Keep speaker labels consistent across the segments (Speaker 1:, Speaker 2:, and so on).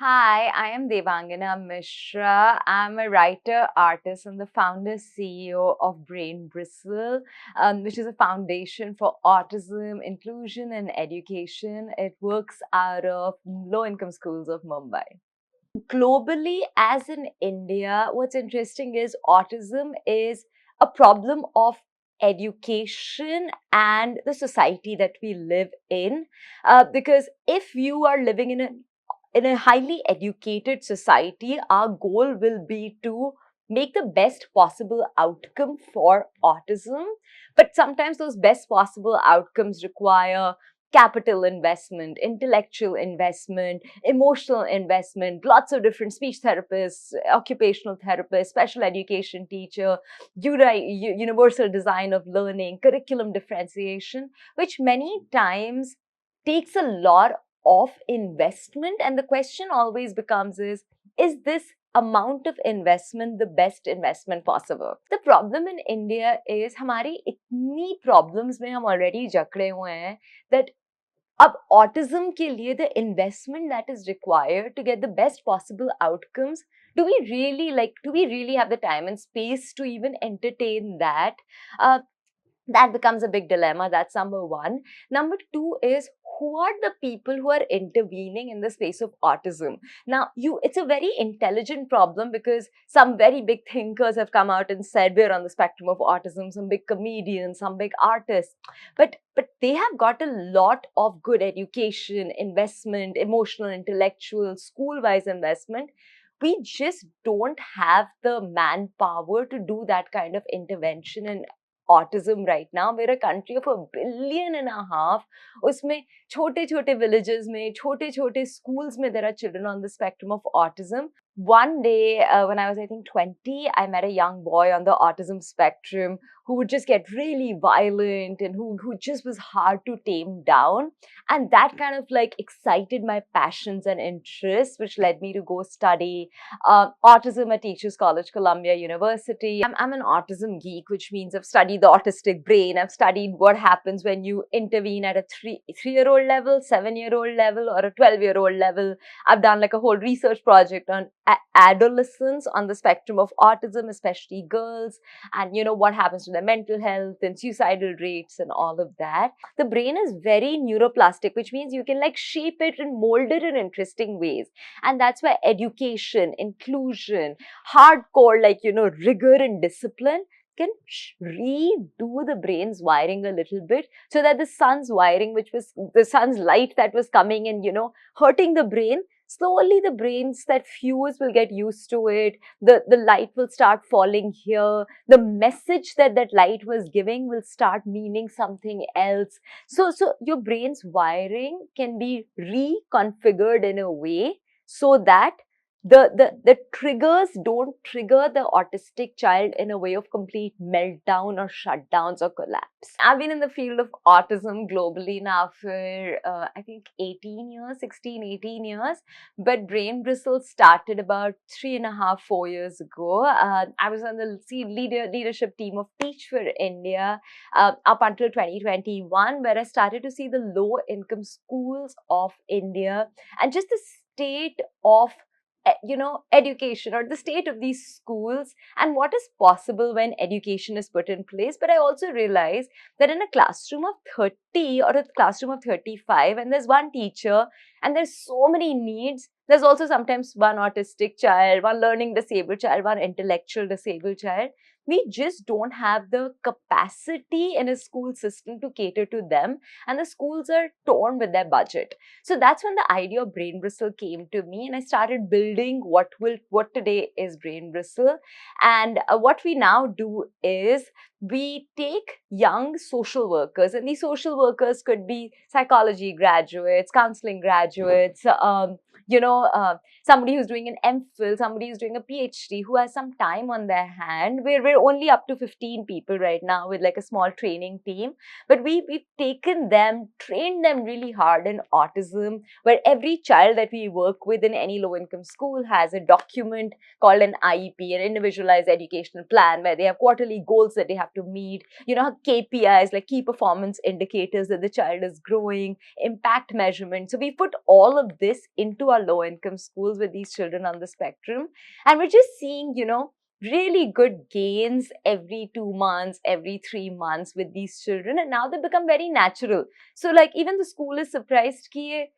Speaker 1: Hi, I am Devangana Mishra. I'm a writer, artist, and the founder CEO of Brain Bristle, which is a foundation for autism, inclusion, and education. It works out of low income schools of Mumbai. Globally, as in India, what's interesting is autism is a problem of education and the society that we live in. Because if you are living in a highly educated society, our goal will be to make the best possible outcome for autism. But sometimes those best possible outcomes require capital investment, intellectual investment, emotional investment, lots of different speech therapists, occupational therapists, special education teacher, universal design of learning, curriculum differentiation, which many times takes a lot of investment. And the question always becomes is this amount of investment the best investment possible? The problem in India is हमारी इतनी problems में हम already जकड़े हुए हैं that अब autism के लिए the investment that is required to get the best possible outcomes, do we really have the time and space to even entertain that? That becomes a big dilemma. That's number one. Number two is, who are the people who are intervening in the space of autism? Now, it's a very intelligent problem because some very big thinkers have come out and said we're on the spectrum of autism, some big comedians, some big artists, but they have got a lot of good education, investment, emotional, intellectual, school-wise investment. We just don't have the manpower to do that kind of intervention and autism right now. We're a country of 1.5 billion. उसमें छोटे छोटे villages में, छोटे छोटे schools में there are children on the spectrum of autism. One day, when I was, I think, 20, I met a young boy on the autism spectrum who would just get really violent and who just was hard to tame down. And that kind of like excited my passions and interests, which led me to go study autism at Teachers College, Columbia University. I'm an autism geek, which means I've studied the autistic brain. I've studied what happens when you intervene at a three-year-old level, 7-year-old level, or a 12-year-old level. I've done like a whole research project on adolescents on the spectrum of autism, especially girls, and what happens to their mental health and suicidal rates and all of that. The brain is very neuroplastic, which means you can like shape it and mold it in interesting ways. And that's why education, inclusion, hardcore, like, rigor and discipline can redo the brain's wiring a little bit so that the sun's wiring, which was the sun's light that was coming and, hurting the brain, slowly the brains that fuse will get used to it. The light will start falling here. The message that light was giving will start meaning something else. So your brain's wiring can be reconfigured in a way so that the triggers don't trigger the autistic child in a way of complete meltdown or shutdowns or collapse. I've been in the field of autism globally now for I think 18 years, 16, 18 years. But Brain Bristle started about 3.5, 4 years ago. I was on the leadership team of Teach for India up until 2021, where I started to see the low income schools of India and just the state of education or the state of these schools and what is possible when education is put in place. But I also realized that in a classroom of 30 or a classroom of 35, and there's one teacher and there's so many needs, there's also sometimes one autistic child, one learning disabled child, one intellectual disabled child. We just don't have the capacity in a school system to cater to them, and the schools are torn with their budget. So that's when the idea of Brain Bristle came to me, and I started building what today is Brain Bristle. And what we now do is we take young social workers, and these social workers could be psychology graduates, counseling graduates, somebody who's doing an MPhil, somebody who's doing a PhD, who has some time on their hand. We're only up to 15 people right now with like a small training team. But we've taken them, trained them really hard in autism, where every child that we work with in any low-income school has a document called an IEP, an individualized educational plan, where they have quarterly goals that they have to meet, KPIs, like key performance indicators that the child is growing, impact measurement. So we put all of this into our or low income schools with these children on the spectrum. And we're just seeing, really good gains every 2 months, every 3 months with these children. And now they become very natural. So like even the school is surprised कि ये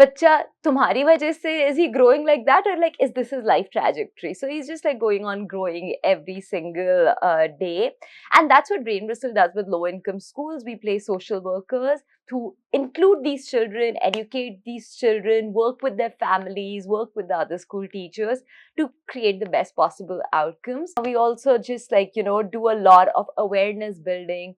Speaker 1: बच्चा तुम्हारी वजह से is he growing like that, or like is this his life trajectory? So he's just like going on growing every single day. And that's what Brain Bristle does with low income schools. We play social workers to include these children, educate these children, work with their families, work with the other school teachers to create the best possible outcomes. We also just like, do a lot of awareness building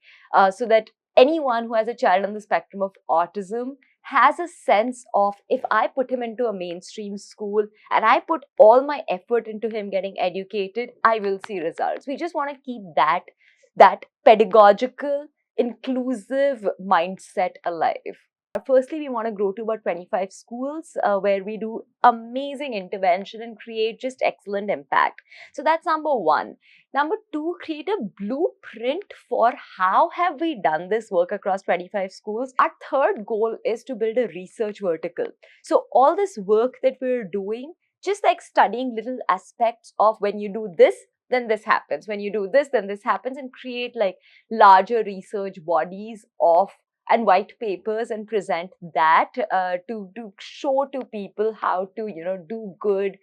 Speaker 1: so that anyone who has a child on the spectrum of autism has a sense of, if I put him into a mainstream school and I put all my effort into him getting educated, I will see results. We just want to keep that pedagogical, inclusive mindset alive. Firstly, we want to grow to about 25 schools where we do amazing intervention and create just excellent impact. So that's number one. Number two, create a blueprint for how have we done this work across 25 schools. Our third goal is to build a research vertical. So all this work that we're doing, just like studying little aspects of when you do this, then this happens. When you do this, then this happens, and create like larger research bodies of and white papers and present that to show to people how to do good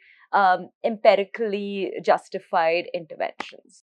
Speaker 1: empirically justified interventions.